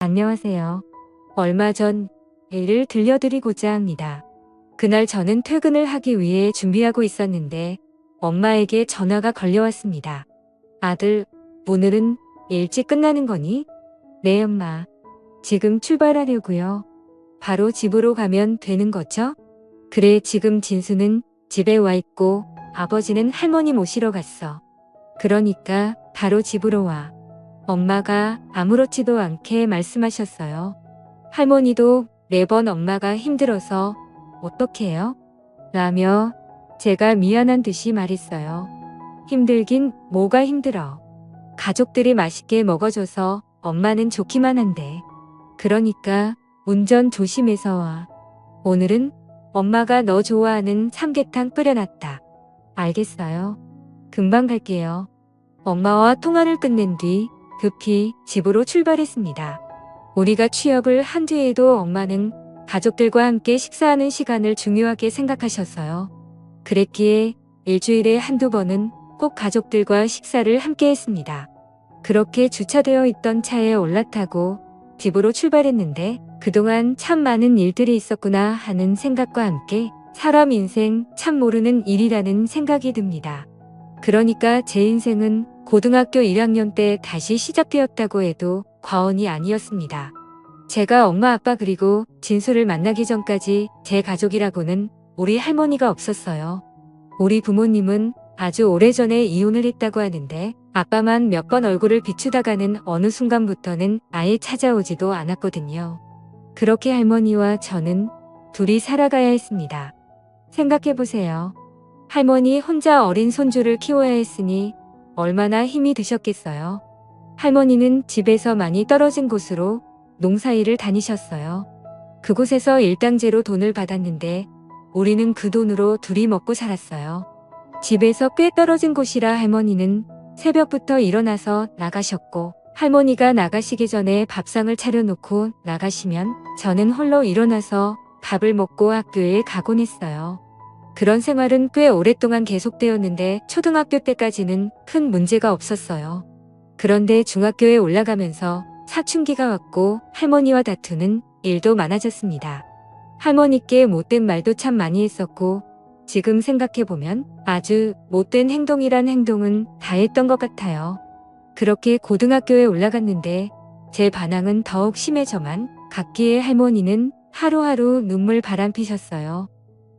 안녕하세요. 얼마 전 일을 들려드리고자 합니다. 그날 저는 퇴근을 하기 위해 준비하고 있었는데 엄마에게 전화가 걸려왔습니다. 아들, 오늘은 일찍 끝나는 거니? 네, 엄마. 지금 출발하려고요. 바로 집으로 가면 되는 거죠? 그래, 지금 진수는 집에 와 있고 아버지는 할머니 모시러 갔어. 그러니까 바로 집으로 와. 엄마가 아무렇지도 않게 말씀하셨어요. 할머니도 매번 엄마가 힘들어서 어떡해요? 라며 제가 미안한 듯이 말했어요. 힘들긴 뭐가 힘들어. 가족들이 맛있게 먹어줘서 엄마는 좋기만 한데. 그러니까 운전 조심해서 와. 오늘은 엄마가 너 좋아하는 삼계탕 끓여놨다. 알겠어요. 금방 갈게요. 엄마와 통화를 끝낸 뒤 급히 집으로 출발했습니다. 우리가 취업을 한 뒤에도 엄마는 가족들과 함께 식사하는 시간을 중요하게 생각하셨어요. 그랬기에 일주일에 한두 번은 꼭 가족들과 식사를 함께 했습니다. 그렇게 주차되어 있던 차에 올라타고 집으로 출발했는데 그동안 참 많은 일들이 있었구나 하는 생각과 함께 사람 인생 참 모르는 일이라는 생각이 듭니다. 그러니까 제 인생은 고등학교 1학년 때 다시 시작되었다고 해도 과언이 아니었습니다. 제가 엄마 아빠 그리고 진수를 만나기 전까지 제 가족이라고는 우리 할머니가 없었어요. 우리 부모님은 아주 오래전에 이혼을 했다고 하는데 아빠만 몇 번 얼굴을 비추다가는 어느 순간부터는 아예 찾아오지도 않았거든요. 그렇게 할머니와 저는 둘이 살아가야 했습니다. 생각해보세요. 할머니 혼자 어린 손주를 키워야 했으니 얼마나 힘이 드셨겠어요. 할머니는 집에서 많이 떨어진 곳으로 농사일을 다니셨어요. 그곳에서 일당제로 돈을 받았는데 우리는 그 돈으로 둘이 먹고 살았어요. 집에서 꽤 떨어진 곳이라 할머니는 새벽부터 일어나서 나가셨고 할머니가 나가시기 전에 밥상을 차려놓고 나가시면 저는 홀로 일어나서 밥을 먹고 학교에 가곤 했어요. 그런 생활은 꽤 오랫동안 계속되었는데 초등학교 때까지는 큰 문제가 없었어요. 그런데 중학교에 올라가면서 사춘기가 왔고 할머니와 다투는 일도 많아졌습니다. 할머니께 못된 말도 참 많이 했었고 지금 생각해보면 아주 못된 행동이란 행동은 다 했던 것 같아요. 그렇게 고등학교에 올라갔는데 제 반항은 더욱 심해져만 갔기에 할머니는 하루하루 눈물 바람피셨어요.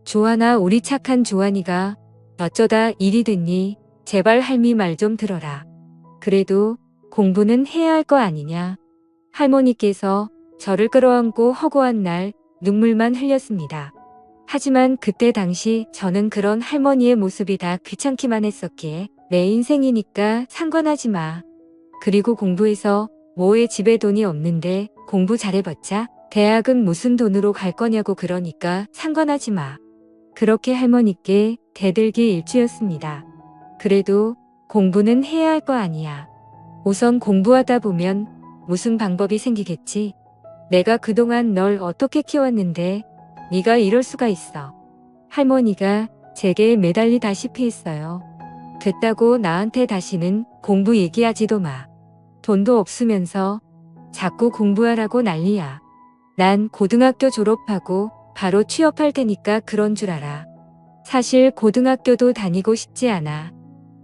조아나 우리 착한 조아니가 어쩌다 일이 됐니? 제발 할미 말 좀 들어라. 그래도 공부는 해야 할 거 아니냐. 할머니께서 저를 끌어안고 허구한 날 눈물만 흘렸습니다. 하지만 그때 당시 저는 그런 할머니의 모습이 다 귀찮기만 했었기에 내 인생이니까 상관하지 마. 그리고 공부해서 뭐해 집에 돈이 없는데 공부 잘해봤자 대학은 무슨 돈으로 갈 거냐고 그러니까 상관하지 마. 그렇게 할머니께 대들기 일쑤였습니다. 그래도 공부는 해야 할 거 아니야. 우선 공부하다 보면 무슨 방법이 생기겠지. 내가 그동안 널 어떻게 키웠는데 네가 이럴 수가 있어. 할머니가 제게 매달리다시피 했어요. 됐다고 나한테 다시는 공부 얘기하지도 마. 돈도 없으면서 자꾸 공부하라고 난리야. 난 고등학교 졸업하고 바로 취업할 테니까 그런 줄 알아. 사실 고등학교도 다니고 싶지 않아.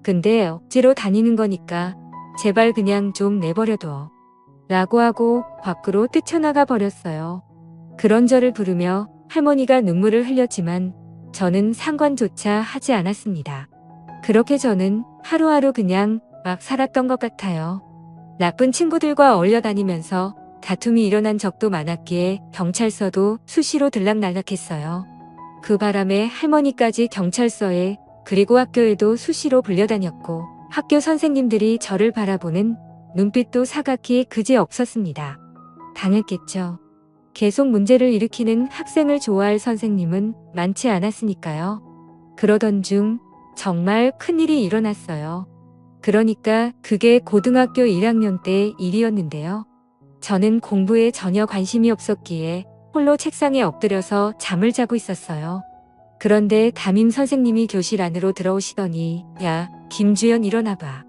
근데 억지로 다니는 거니까 제발 그냥 좀 내버려둬. 라고 하고 밖으로 뛰쳐나가 버렸어요. 그런 저를 부르며 할머니가 눈물을 흘렸지만 저는 상관조차 하지 않았습니다. 그렇게 저는 하루하루 그냥 막 살았던 것 같아요. 나쁜 친구들과 어울려 다니면서 다툼이 일어난 적도 많았기에 경찰서도 수시로 들락날락했어요. 그 바람에 할머니까지 경찰서에 그리고 학교에도 수시로 불려다녔고 학교 선생님들이 저를 바라보는 눈빛도 사각히 그지 없었습니다. 당했겠죠. 계속 문제를 일으키는 학생을 좋아할 선생님은 많지 않았으니까요. 그러던 중 정말 큰일이 일어났어요. 그러니까 그게 고등학교 1학년 때 일이었는데요. 저는 공부에 전혀 관심이 없었기에 홀로 책상에 엎드려서 잠을 자고 있었어요. 그런데 담임 선생님이 교실 안으로 들어오시더니 야, 김주연 일어나봐.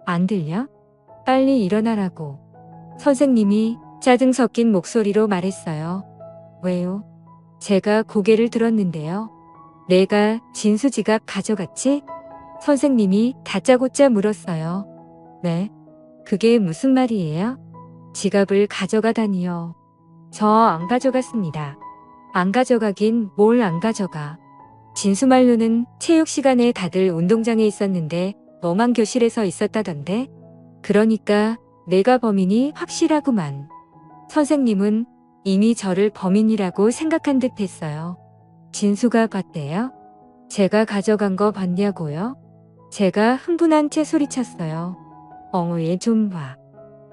안 들려? 빨리 일어나라고. 선생님이 짜증 섞인 목소리로 말했어요. 왜요? 제가 고개를 들었는데요. 내가 진수 지갑 가져갔지? 선생님이 다짜고짜 물었어요. 네? 그게 무슨 말이에요? 지갑을 가져가다니요. 저 안 가져갔습니다. 안 가져가긴 뭘 안 가져가. 진수 말로는 체육 시간에 다들 운동장에 있었는데 너만 교실에서 있었다던데? 그러니까 내가 범인이 확실하구만. 선생님은 이미 저를 범인이라고 생각한 듯 했어요. 진수가 봤대요? 제가 가져간 거 봤냐고요? 제가 흥분한 채 소리쳤어요. 얘 좀 봐.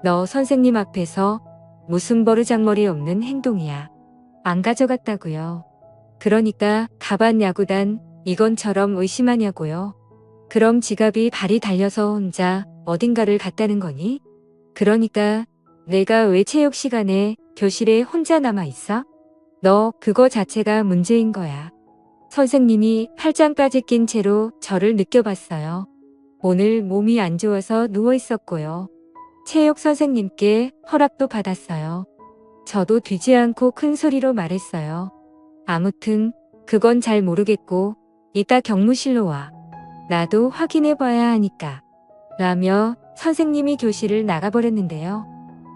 너 선생님 앞에서 무슨 버르장머리 없는 행동이야. 안 가져갔다고요. 그러니까 가반 야구단 이건처럼 의심하냐고요. 그럼 지갑이 발이 달려서 혼자 어딘가를 갔다는 거니? 그러니까 내가 왜 체육 시간에 교실에 혼자 남아 있어? 너 그거 자체가 문제인 거야. 선생님이 팔짱까지 낀 채로 저를 느껴봤어요. 오늘 몸이 안 좋아서 누워 있었고요. 체육 선생님께 허락도 받았어요. 저도 뒤지 않고 큰 소리로 말했어요. 아무튼 그건 잘 모르겠고 이따 경무실로 와. 나도 확인해 봐야 하니까. 라며 선생님이 교실을 나가버렸는데요.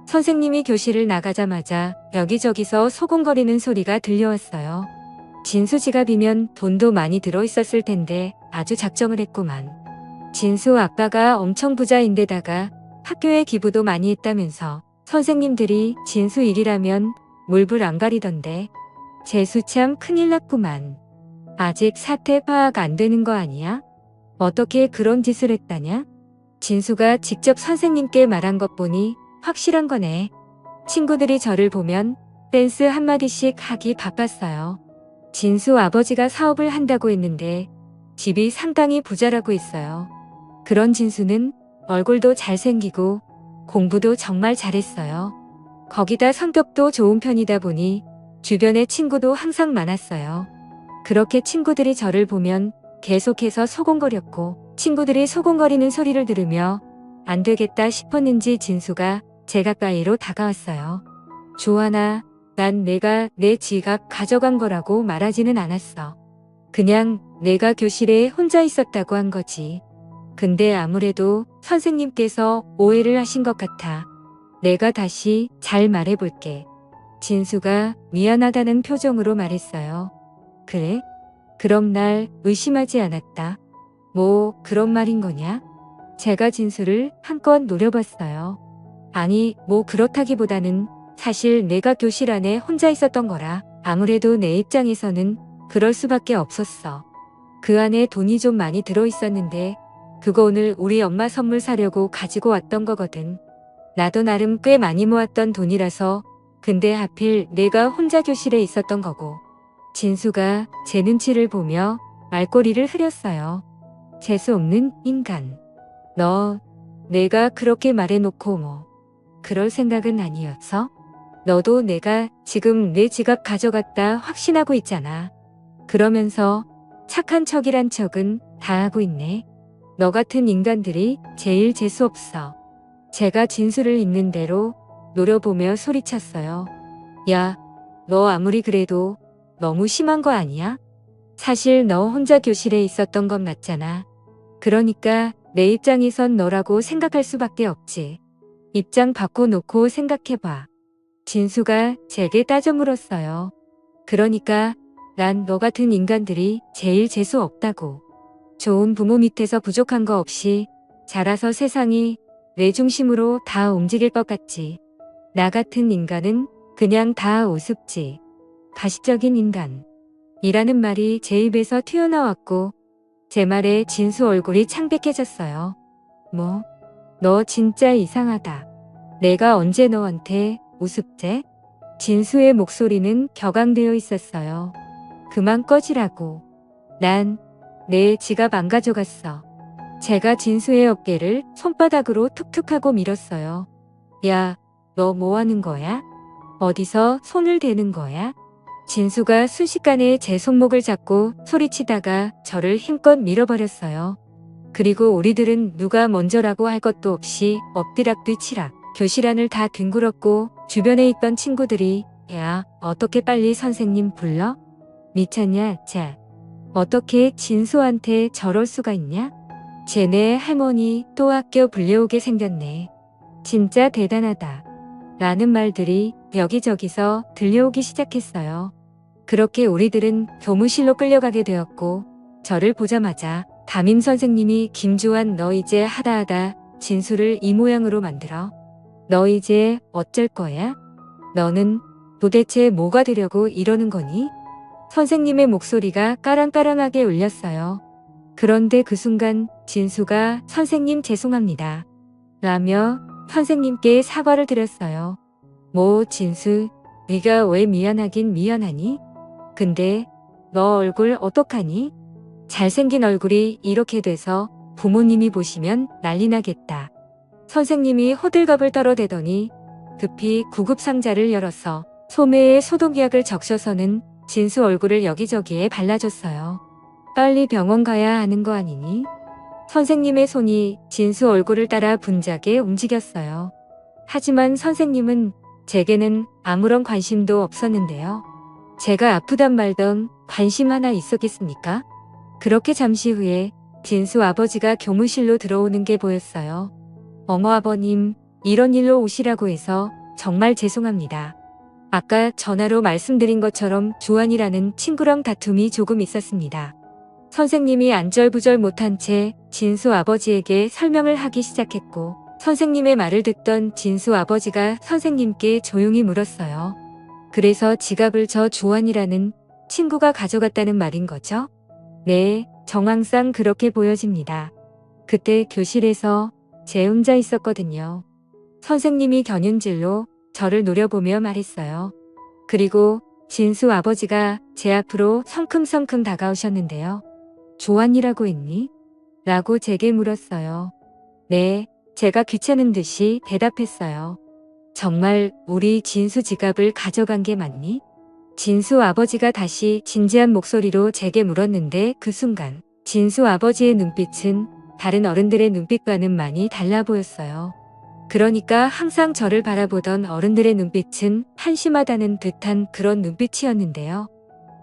선생님이 교실을 나가자마자 여기저기서 소곤거리는 소리가 들려왔어요. 진수 지갑이면 돈도 많이 들어있었을 텐데 아주 작정을 했구만. 진수 아빠가 엄청 부자인데다가 학교에 기부도 많이 했다면서 선생님들이 진수 일이라면 물불 안 가리던데. 재수 참 큰일 났구만. 아직 사태 파악 안 되는 거 아니야? 어떻게 그런 짓을 했다냐? 진수가 직접 선생님께 말한 것 보니 확실한 거네. 친구들이 저를 보면 댄스 한마디씩 하기 바빴어요. 진수 아버지가 사업을 한다고 했는데 집이 상당히 부자라고 했어요. 그런 진수는 얼굴도 잘생기고 공부도 정말 잘했어요. 거기다 성격도 좋은 편이다 보니 주변에 친구도 항상 많았어요. 그렇게 친구들이 저를 보면 계속해서 소곤거렸고 친구들이 소곤거리는 소리를 들으며 안 되겠다 싶었는지 진수가 제 가까이로 다가왔어요. 조하나, 난 내가 내 지갑 가져간 거라고 말하지는 않았어. 그냥 내가 교실에 혼자 있었다고 한 거지. 근데 아무래도 선생님께서 오해를 하신 것 같아. 내가 다시 잘 말해볼게. 진수가 미안하다는 표정으로 말했어요. 그래? 그럼 날 의심하지 않았다. 뭐 그런 말인 거냐? 제가 진수를 한껏 노려봤어요. 아니, 뭐 그렇다기보다는 사실 내가 교실 안에 혼자 있었던 거라 아무래도 내 입장에서는 그럴 수밖에 없었어. 그 안에 돈이 좀 많이 들어있었는데 그거 오늘 우리 엄마 선물 사려고 가지고 왔던 거거든. 나도 나름 꽤 많이 모았던 돈이라서 근데 하필 내가 혼자 교실에 있었던 거고. 진수가 제 눈치를 보며 말꼬리를 흐렸어요. 재수 없는 인간. 너 내가 그렇게 말해놓고 뭐 그럴 생각은 아니었어? 너도 내가 지금 내 지갑 가져갔다 확신하고 있잖아. 그러면서 착한 척이란 척은 다 하고 있네. 너 같은 인간들이 제일 재수 없어. 제가 진수를 있는 대로 노려보며 소리쳤어요. 야, 너 아무리 그래도 너무 심한 거 아니야? 사실 너 혼자 교실에 있었던 건 맞잖아. 그러니까 내 입장에선 너라고 생각할 수밖에 없지. 입장 바꿔놓고 생각해봐. 진수가 제게 따져 물었어요. 그러니까 난 너 같은 인간들이 제일 재수 없다고. 좋은 부모 밑에서 부족한 거 없이 자라서 세상이 내 중심으로 다 움직일 것 같지. 나 같은 인간은 그냥 다 우습지. 가시적인 인간. 이라는 말이 제 입에서 튀어나왔고 제 말에 진수 얼굴이 창백해졌어요. 뭐? 너 진짜 이상하다. 내가 언제 너한테 우습제? 진수의 목소리는 격앙되어 있었어요. 그만 꺼지라고. 난 내 지갑 안 가져갔어. 제가 진수의 어깨를 손바닥으로 툭툭하고 밀었어요. 야, 너 뭐 하는 거야? 어디서 손을 대는 거야? 진수가 순식간에 제 손목을 잡고 소리치다가 저를 힘껏 밀어버렸어요. 그리고 우리들은 누가 먼저라고 할 것도 없이 엎드락뒤치락 교실 안을 다 뒹굴었고 주변에 있던 친구들이 야, 어떻게 빨리 선생님 불러? 미쳤냐, 자. 어떻게 진수한테 저럴 수가 있냐? 쟤네 할머니 또 학교 불려오게 생겼네. 진짜 대단하다. 라는 말들이 여기저기서 들려오기 시작했어요. 그렇게 우리들은 교무실로 끌려가게 되었고 저를 보자마자 담임 선생님이 김주환 너 이제 하다하다 진수를 이 모양으로 만들어. 너 이제 어쩔 거야? 너는 도대체 뭐가 되려고 이러는 거니? 선생님의 목소리가 까랑까랑하게 울렸어요. 그런데 그 순간 진수가 선생님 죄송합니다. 라며 선생님께 사과를 드렸어요. 뭐 진수, 네가 왜 미안하긴 미안하니? 근데 너 얼굴 어떡하니? 잘생긴 얼굴이 이렇게 돼서 부모님이 보시면 난리 나겠다. 선생님이 호들갑을 떨어대더니 급히 구급상자를 열어서 소매에 소독약을 적셔서는 진수 얼굴을 여기저기에 발라줬어요. 빨리 병원 가야 하는 거 아니니? 선생님의 손이 진수 얼굴을 따라 분작에 움직였어요. 하지만 선생님은 제게는 아무런 관심도 없었는데요. 제가 아프단 말던 관심 하나 있었겠습니까? 그렇게 잠시 후에 진수 아버지가 교무실로 들어오는 게 보였어요. 어머 아버님, 이런 일로 오시라고 해서 정말 죄송합니다. 아까 전화로 말씀드린 것처럼 주한이라는 친구랑 다툼이 조금 있었습니다. 선생님이 안절부절 못한 채 진수 아버지에게 설명을 하기 시작했고 선생님의 말을 듣던 진수 아버지가 선생님께 조용히 물었어요. 그래서 지갑을 저 주한이라는 친구가 가져갔다는 말인 거죠? 네, 정황상 그렇게 보여집니다. 그때 교실에서 제 혼자 있었거든요. 선생님이 견윤질로 저를 노려보며 말했어요. 그리고 진수 아버지가 제 앞으로 성큼성큼 다가오셨는데요. 조한이라고 했니? 라고 제게 물었어요. 네, 제가 귀찮은 듯이 대답했어요. 정말 우리 진수 지갑을 가져간 게 맞니? 진수 아버지가 다시 진지한 목소리로 제게 물었는데 그 순간 진수 아버지의 눈빛은 다른 어른들의 눈빛과는 많이 달라 보였어요. 그러니까 항상 저를 바라보던 어른들의 눈빛은 한심하다는 듯한 그런 눈빛이었는데요.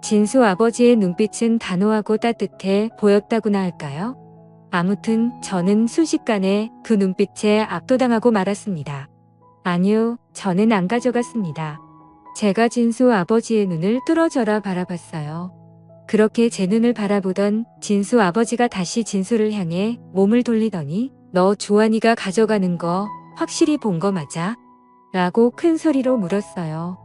진수 아버지의 눈빛은 단호하고 따뜻해 보였다고나 할까요? 아무튼 저는 순식간에 그 눈빛에 압도당하고 말았습니다. 아니요, 저는 안 가져갔습니다. 제가 진수 아버지의 눈을 뚫어져라 바라봤어요. 그렇게 제 눈을 바라보던 진수 아버지가 다시 진수를 향해 몸을 돌리더니 너 조한이가 가져가는 거 확실히 본 거 맞아? 라고 큰 소리로 물었어요.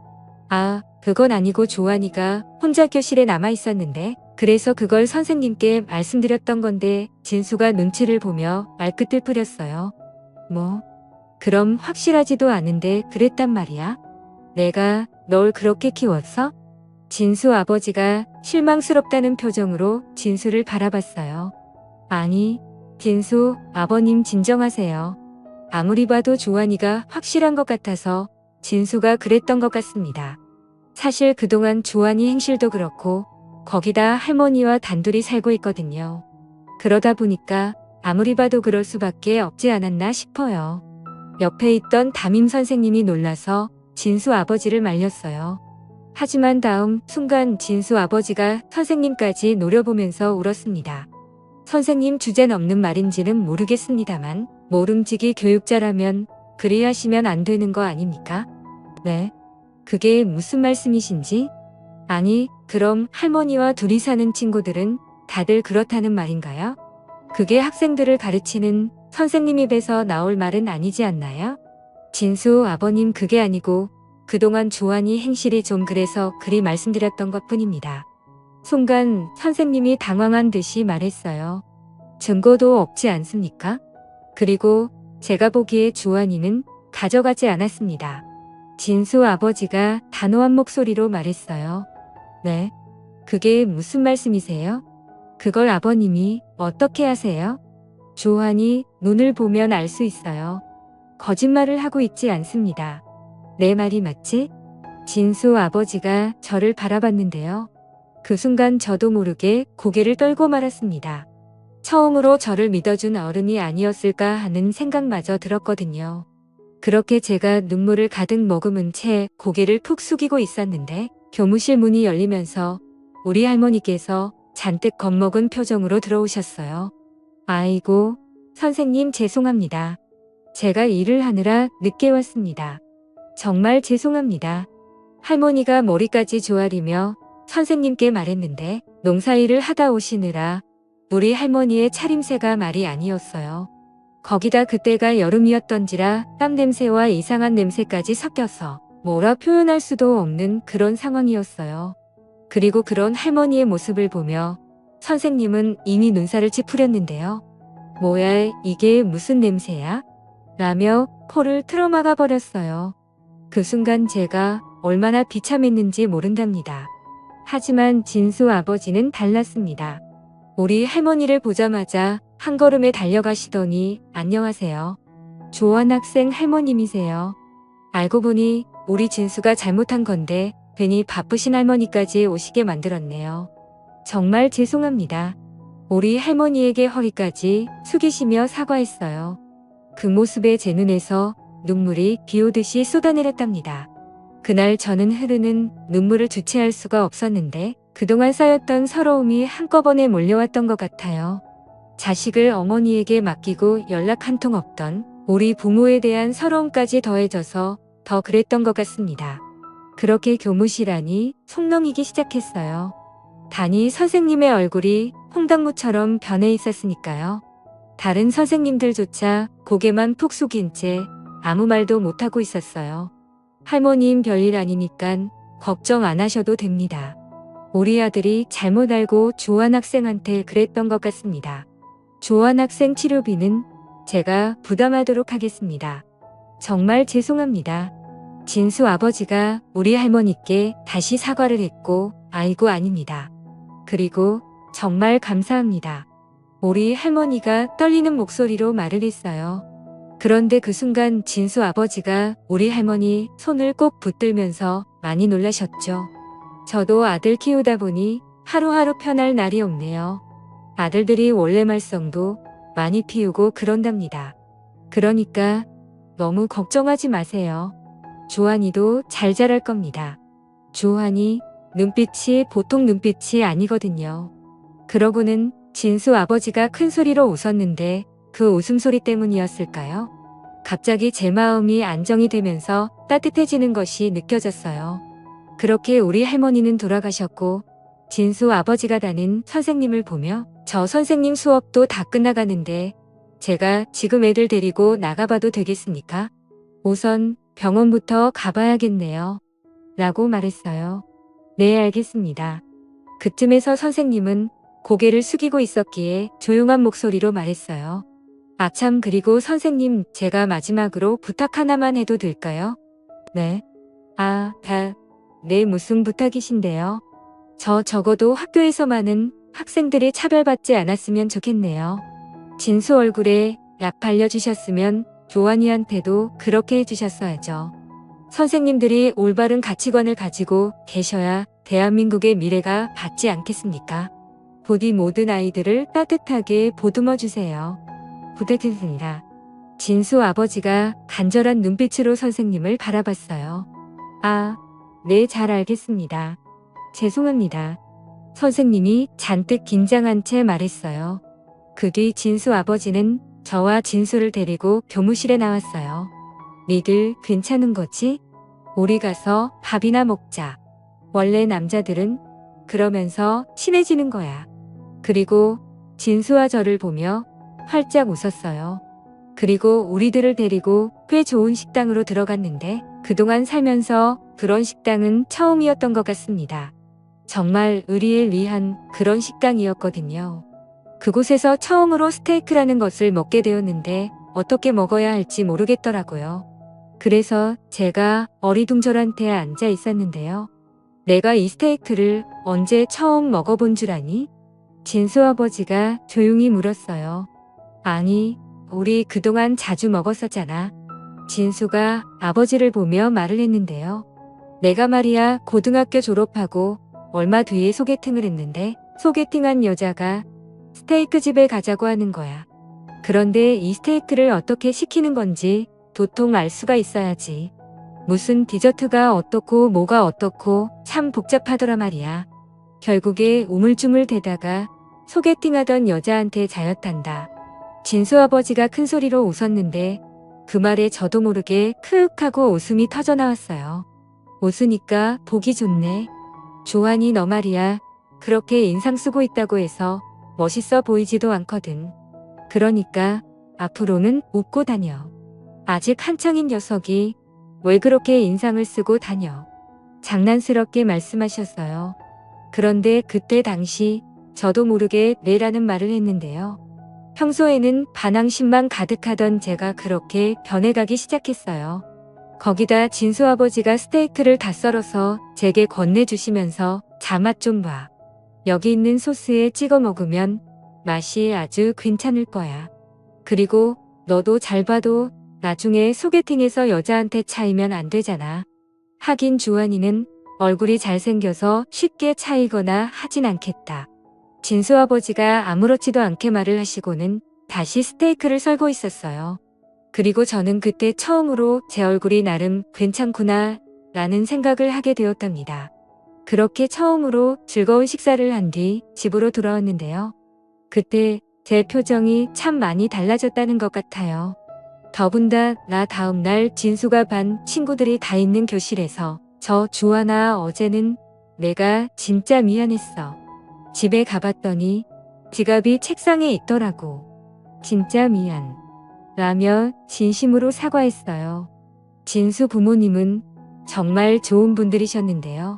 아, 그건 아니고 조한이가 혼자 교실에 남아 있었는데 그래서 그걸 선생님께 말씀드렸던 건데 진수가 눈치를 보며 말끝을 뿌렸어요. 뭐? 그럼 확실하지도 않은데 그랬단 말이야? 내가 널 그렇게 키웠어? 진수 아버지가 실망스럽다는 표정으로 진수를 바라봤어요. 아니, 진수 아버님 진정하세요. 아무리 봐도 조한이가 확실한 것 같아서 진수가 그랬던 것 같습니다. 사실 그동안 조한이 행실도 그렇고 거기다 할머니와 단둘이 살고 있거든요. 그러다 보니까 아무리 봐도 그럴 수밖에 없지 않았나 싶어요. 옆에 있던 담임 선생님이 놀라서 진수 아버지를 말렸어요. 하지만 다음 순간 진수 아버지가 선생님까지 노려보면서 울었습니다. 선생님 주제넘는 말인지는 모르겠습니다만 모름지기 교육자라면 그리 하시면 안 되는 거 아닙니까? 네? 그게 무슨 말씀이신지? 아니, 그럼 할머니와 둘이 사는 친구들은 다들 그렇다는 말인가요? 그게 학생들을 가르치는 선생님 입에서 나올 말은 아니지 않나요? 진수 아버님 그게 아니고 그동안 조한이 행실이 좀 그래서 그리 말씀드렸던 것뿐입니다. 순간 선생님이 당황한 듯이 말했어요. 증거도 없지 않습니까? 그리고 제가 보기에 조한이는 가져가지 않았습니다. 진수 아버지가 단호한 목소리로 말했어요. 네? 그게 무슨 말씀이세요? 그걸 아버님이 어떻게 하세요? 조한이 눈을 보면 알 수 있어요. 거짓말을 하고 있지 않습니다. 내 말이 맞지? 진수 아버지가 저를 바라봤는데요. 그 순간 저도 모르게 고개를 떨고 말았습니다. 처음으로 저를 믿어준 어른이 아니었을까 하는 생각마저 들었거든요. 그렇게 제가 눈물을 가득 머금은 채 고개를 푹 숙이고 있었는데 교무실 문이 열리면서 우리 할머니께서 잔뜩 겁먹은 표정으로 들어오셨어요. 아이고, 선생님 죄송합니다. 제가 일을 하느라 늦게 왔습니다. 정말 죄송합니다. 할머니가 머리까지 조아리며 선생님께 말했는데 농사일을 하다 오시느라 우리 할머니의 차림새가 말이 아니었어요. 거기다 그때가 여름이었던지라 땀 냄새와 이상한 냄새까지 섞여서 뭐라 표현할 수도 없는 그런 상황이었어요. 그리고 그런 할머니의 모습을 보며 선생님은 이미 눈살을 찌푸렸는데요. 뭐야, 이게 무슨 냄새야? 라며 코를 틀어막아 버렸어요. 그 순간 제가 얼마나 비참했는지 모른답니다. 하지만 진수 아버지는 달랐습니다. 우리 할머니를 보자마자 한 걸음에 달려가시더니 안녕하세요. 조한 학생 할머님이세요. 알고 보니 우리 진수가 잘못한 건데 괜히 바쁘신 할머니까지 오시게 만들었네요. 정말 죄송합니다. 우리 할머니에게 허리까지 숙이시며 사과했어요. 그 모습에 제 눈에서 눈물이 비오듯이 쏟아내렸답니다. 그날 저는 흐르는 눈물을 주체할 수가 없었는데 그동안 쌓였던 서러움이 한꺼번에 몰려왔던 것 같아요. 자식을 어머니에게 맡기고 연락 한 통 없던 우리 부모에 대한 서러움까지 더해져서 더 그랬던 것 같습니다. 그렇게 교무실 안이 송렁이기 시작했어요. 단이 선생님의 얼굴이 홍당무처럼 변해 있었으니까요. 다른 선생님들조차 고개만 푹 숙인 채 아무 말도 못하고 있었어요. 할머님 별일 아니니깐 걱정 안 하셔도 됩니다. 우리 아들이 잘못 알고 조한 학생한테 그랬던 것 같습니다. 조한 학생 치료비는 제가 부담하도록 하겠습니다. 정말 죄송합니다. 진수 아버지가 우리 할머니께 다시 사과를 했고 아이고 아닙니다. 그리고 정말 감사합니다. 우리 할머니가 떨리는 목소리로 말을 했어요. 그런데 그 순간 진수 아버지가 우리 할머니 손을 꼭 붙들면서 많이 놀라셨죠. 저도 아들 키우다 보니 하루하루 편할 날이 없네요. 아들들이 원래 말썽도 많이 피우고 그런답니다. 그러니까 너무 걱정하지 마세요. 조한이도 잘 자랄 겁니다. 조한이 눈빛이 보통 눈빛이 아니거든요. 그러고는 진수 아버지가 큰 소리로 웃었는데 그 웃음소리 때문이었을까요? 갑자기 제 마음이 안정이 되면서 따뜻해지는 것이 느껴졌어요. 그렇게 우리 할머니는 돌아가셨고 진수 아버지가 다닌 선생님을 보며 저 선생님 수업도 다 끝나가는데 제가 지금 애들 데리고 나가봐도 되겠습니까? 우선 병원부터 가봐야겠네요. 라고 말했어요. 네, 알겠습니다. 그쯤에서 선생님은 고개를 숙이고 있었기에 조용한 목소리로 말했어요. 아참, 그리고 선생님, 제가 마지막으로 부탁 하나만 해도 될까요? 네. 네, 무슨 부탁이신데요? 적어도 학교에서만은 학생들이 차별받지 않았으면 좋겠네요. 진수 얼굴에 약 발려주셨으면 조한이한테도 그렇게 해주셨어야죠. 선생님들이 올바른 가치관을 가지고 계셔야 대한민국의 미래가 밝지 않겠습니까? 부디 모든 아이들을 따뜻하게 보듬어 주세요. 부탁드립니다. 진수 아버지가 간절한 눈빛으로 선생님을 바라봤어요. 네, 잘 알겠습니다. 죄송합니다. 선생님이 잔뜩 긴장한 채 말했어요. 그 뒤 진수 아버지는 저와 진수를 데리고 교무실에 나왔어요. 니들 괜찮은 거지? 우리 가서 밥이나 먹자. 원래 남자들은 그러면서 친해지는 거야. 그리고 진수와 저를 보며 활짝 웃었어요. 그리고 우리들을 데리고 꽤 좋은 식당으로 들어갔는데 그동안 살면서 그런 식당은 처음이었던 것 같습니다. 정말 의리를 위한 그런 식당이었거든요. 그곳에서 처음으로 스테이크라는 것을 먹게 되었는데 어떻게 먹어야 할지 모르겠더라고요. 그래서 제가 어리둥절한 데 앉아 있었는데요. 내가 이 스테이크를 언제 처음 먹어본 줄 아니? 진수 아버지가 조용히 물었어요. 아니, 우리 그동안 자주 먹었었잖아. 진수가 아버지를 보며 말을 했는데요. 내가 말이야 고등학교 졸업하고 얼마 뒤에 소개팅을 했는데 소개팅한 여자가 스테이크 집에 가자고 하는 거야. 그런데 이 스테이크를 어떻게 시키는 건지 도통 알 수가 있어야지. 무슨 디저트가 어떻고 뭐가 어떻고 참 복잡하더라 말이야. 결국에 우물쭈물 대다가 소개팅하던 여자한테 자였단다. 진수 아버지가 큰 소리로 웃었는데 그 말에 저도 모르게 크윽하고 웃음이 터져 나왔어요. 웃으니까 보기 좋네. 조한이 너 말이야. 그렇게 인상 쓰고 있다고 해서 멋있어 보이지도 않거든. 그러니까 앞으로는 웃고 다녀. 아직 한창인 녀석이 왜 그렇게 인상을 쓰고 다녀. 장난스럽게 말씀하셨어요. 그런데 그때 당시 저도 모르게 네라는 말을 했는데요. 평소에는 반항심만 가득하던 제가 그렇게 변해가기 시작했어요. 거기다 진수 아버지가 스테이크를 다 썰어서 제게 건네주시면서 자맛 좀 봐. 여기 있는 소스에 찍어 먹으면 맛이 아주 괜찮을 거야. 그리고 너도 잘 봐도 나중에 소개팅에서 여자한테 차이면 안 되잖아. 하긴 주한이는 얼굴이 잘생겨서 쉽게 차이거나 하진 않겠다. 진수 아버지가 아무렇지도 않게 말을 하시고는 다시 스테이크를 썰고 있었어요. 그리고 저는 그때 처음으로 제 얼굴이 나름 괜찮구나 라는 생각을 하게 되었답니다. 그렇게 처음으로 즐거운 식사를 한 뒤 집으로 돌아왔는데요. 그때 제 표정이 참 많이 달라졌다는 것 같아요. 더군다나 다음날 진수가 반 친구들이 다 있는 교실에서 저 주하나 어제는 내가 진짜 미안했어. 집에 가봤더니 지갑이 책상에 있더라고. 진짜 미안. 라며 진심으로 사과했어요. 진수 부모님은 정말 좋은 분들이셨는데요.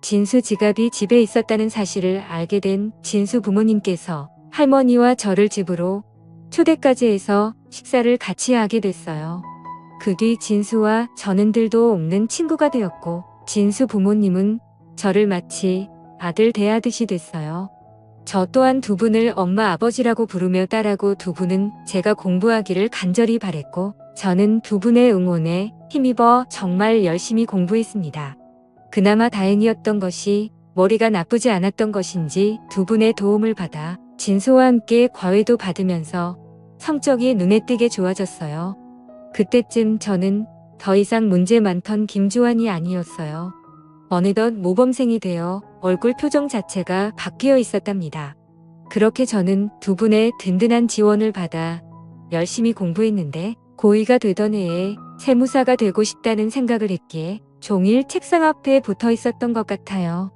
진수 지갑이 집에 있었다는 사실을 알게 된 진수 부모님께서 할머니와 저를 집으로 초대까지 해서 식사를 같이 하게 됐어요. 그 뒤 진수와 저는들도 없는 친구가 되었고 진수 부모님은 저를 마치 아들 대하듯이 됐어요. 저 또한 두 분을 엄마 아버지라고 부르며 딸하고 두 분은 제가 공부하기를 간절히 바랬고 저는 두 분의 응원에 힘입어 정말 열심히 공부했습니다. 그나마 다행이었던 것이 머리가 나쁘지 않았던 것인지 두 분의 도움을 받아 진수와 함께 과외도 받으면서 성적이 눈에 띄게 좋아졌어요. 그때쯤 저는 더 이상 문제 많던 김주환이 아니었어요. 어느덧 모범생이 되어 얼굴 표정 자체가 바뀌어 있었답니다. 그렇게 저는 두 분의 든든한 지원을 받아 열심히 공부했는데 고2가 되던 해에 세무사가 되고 싶다는 생각을 했기에 종일 책상 앞에 붙어 있었던 것 같아요.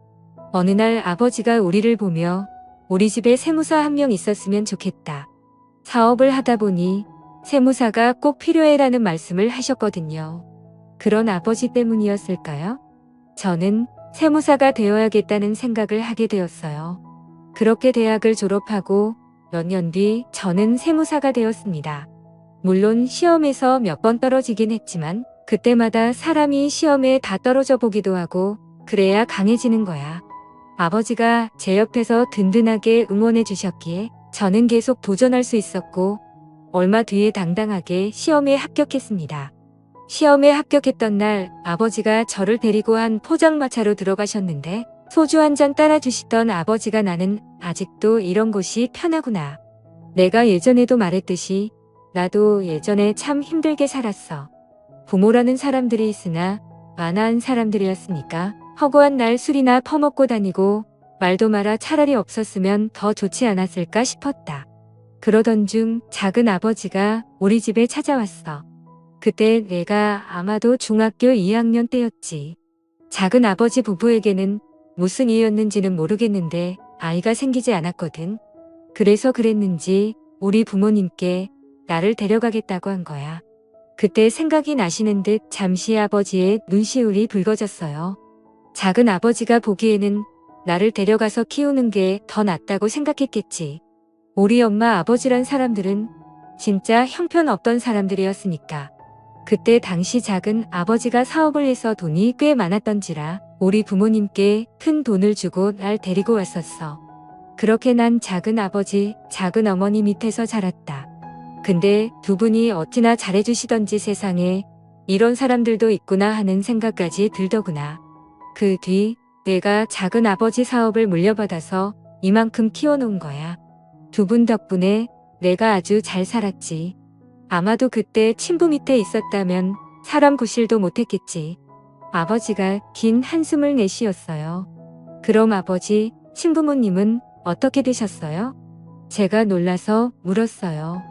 어느 날 아버지가 우리를 보며 우리 집에 세무사 한 명 있었으면 좋겠다. 사업을 하다 보니 세무사가 꼭 필요해라는 말씀을 하셨거든요. 그런 아버지 때문이었을까요? 저는 세무사가 되어야겠다는 생각을 하게 되었어요. 그렇게 대학을 졸업하고 몇 년 뒤 저는 세무사가 되었습니다. 물론 시험에서 몇 번 떨어지긴 했지만 그때마다 사람이 시험에 다 떨어져 보기도 하고 그래야 강해지는 거야. 아버지가 제 옆에서 든든하게 응원해 주셨기에 저는 계속 도전할 수 있었고 얼마 뒤에 당당하게 시험에 합격했습니다. 시험에 합격했던 날 아버지가 저를 데리고 한 포장마차로 들어가셨는데 소주 한 잔 따라주시던 아버지가 나는 아직도 이런 곳이 편하구나. 내가 예전에도 말했듯이 나도 예전에 참 힘들게 살았어. 부모라는 사람들이 있으나 완화한 사람들이었으니까 허구한 날 술이나 퍼먹고 다니고 말도 마라 차라리 없었으면 더 좋지 않았을까 싶었다. 그러던 중 작은 아버지가 우리 집에 찾아왔어. 그때 내가 아마도 중학교 2학년 때였지. 작은 아버지 부부에게는 무슨 이유였는지는 모르겠는데 아이가 생기지 않았거든. 그래서 그랬는지 우리 부모님께 나를 데려가겠다고 한 거야. 그때 생각이 나시는 듯 잠시 아버지의 눈시울이 붉어졌어요. 작은 아버지가 보기에는 나를 데려가서 키우는 게 더 낫다고 생각했겠지. 우리 엄마 아버지란 사람들은 진짜 형편없던 사람들이었으니까. 그때 당시 작은 아버지가 사업을 해서 돈이 꽤 많았던지라 우리 부모님께 큰 돈을 주고 날 데리고 왔었어. 그렇게 난 작은 아버지, 작은 어머니 밑에서 자랐다. 근데 두 분이 어찌나 잘해주시던지 세상에 이런 사람들도 있구나 하는 생각까지 들더구나. 그 뒤 내가 작은 아버지 사업을 물려받아서 이만큼 키워놓은 거야. 두 분 덕분에 내가 아주 잘 살았지. 아마도 그때 친부 밑에 있었다면 사람 구실도 못했겠지. 아버지가 긴 한숨을 내쉬었어요. 그럼 아버지, 친부모님은 어떻게 되셨어요? 제가 놀라서 물었어요.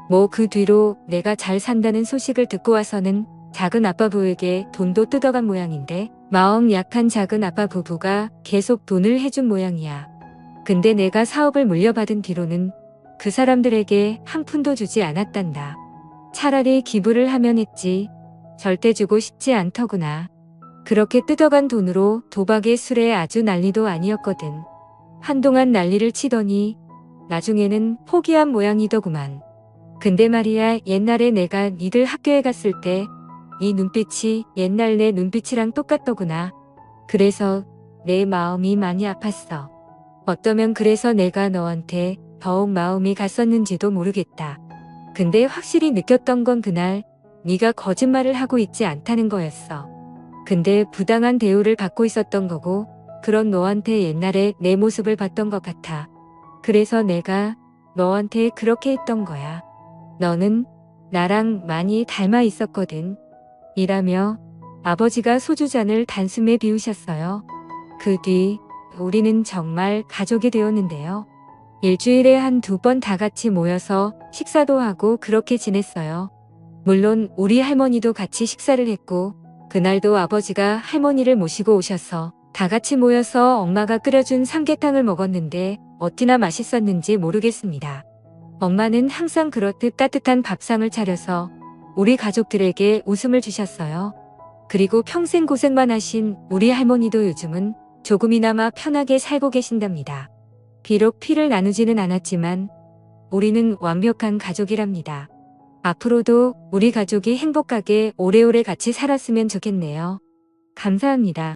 뭐 그 뒤로 내가 잘 산다는 소식을 듣고 와서는 작은 아빠 부에게 돈도 뜯어간 모양인데 마음 약한 작은 아빠 부부가 계속 돈을 해준 모양이야. 근데 내가 사업을 물려받은 뒤로는 그 사람들에게 한 푼도 주지 않았단다. 차라리 기부를 하면 했지. 절대 주고 싶지 않더구나. 그렇게 뜯어간 돈으로 도박에 술에 아주 난리도 아니었거든. 한동안 난리를 치더니 나중에는 포기한 모양이더구만. 근데 말이야, 옛날에 내가 니들 학교에 갔을 때 이 눈빛이 옛날 내 눈빛이랑 똑같더구나. 그래서 내 마음이 많이 아팠어. 어쩌면 그래서 내가 너한테 더욱 마음이 갔었는지도 모르겠다. 근데 확실히 느꼈던 건 그날 네가 거짓말을 하고 있지 않다는 거였어. 근데 부당한 대우를 받고 있었던 거고 그런 너한테 옛날에 내 모습을 봤던 것 같아. 그래서 내가 너한테 그렇게 했던 거야. 너는 나랑 많이 닮아 있었거든. 이라며 아버지가 소주잔을 단숨에 비우셨어요. 그 뒤 우리는 정말 가족이 되었는데요. 일주일에 한두 번 다 같이 모여서 식사도 하고 그렇게 지냈어요. 물론 우리 할머니도 같이 식사를 했고 그날도 아버지가 할머니를 모시고 오셔서 다 같이 모여서 엄마가 끓여준 삼계탕을 먹었는데 어찌나 맛있었는지 모르겠습니다. 엄마는 항상 그렇듯 따뜻한 밥상을 차려서 우리 가족들에게 웃음을 주셨어요. 그리고 평생 고생만 하신 우리 할머니도 요즘은 조금이나마 편하게 살고 계신답니다. 비록 피를 나누지는 않았지만 우리는 완벽한 가족이랍니다. 앞으로도 우리 가족이 행복하게 오래오래 같이 살았으면 좋겠네요. 감사합니다.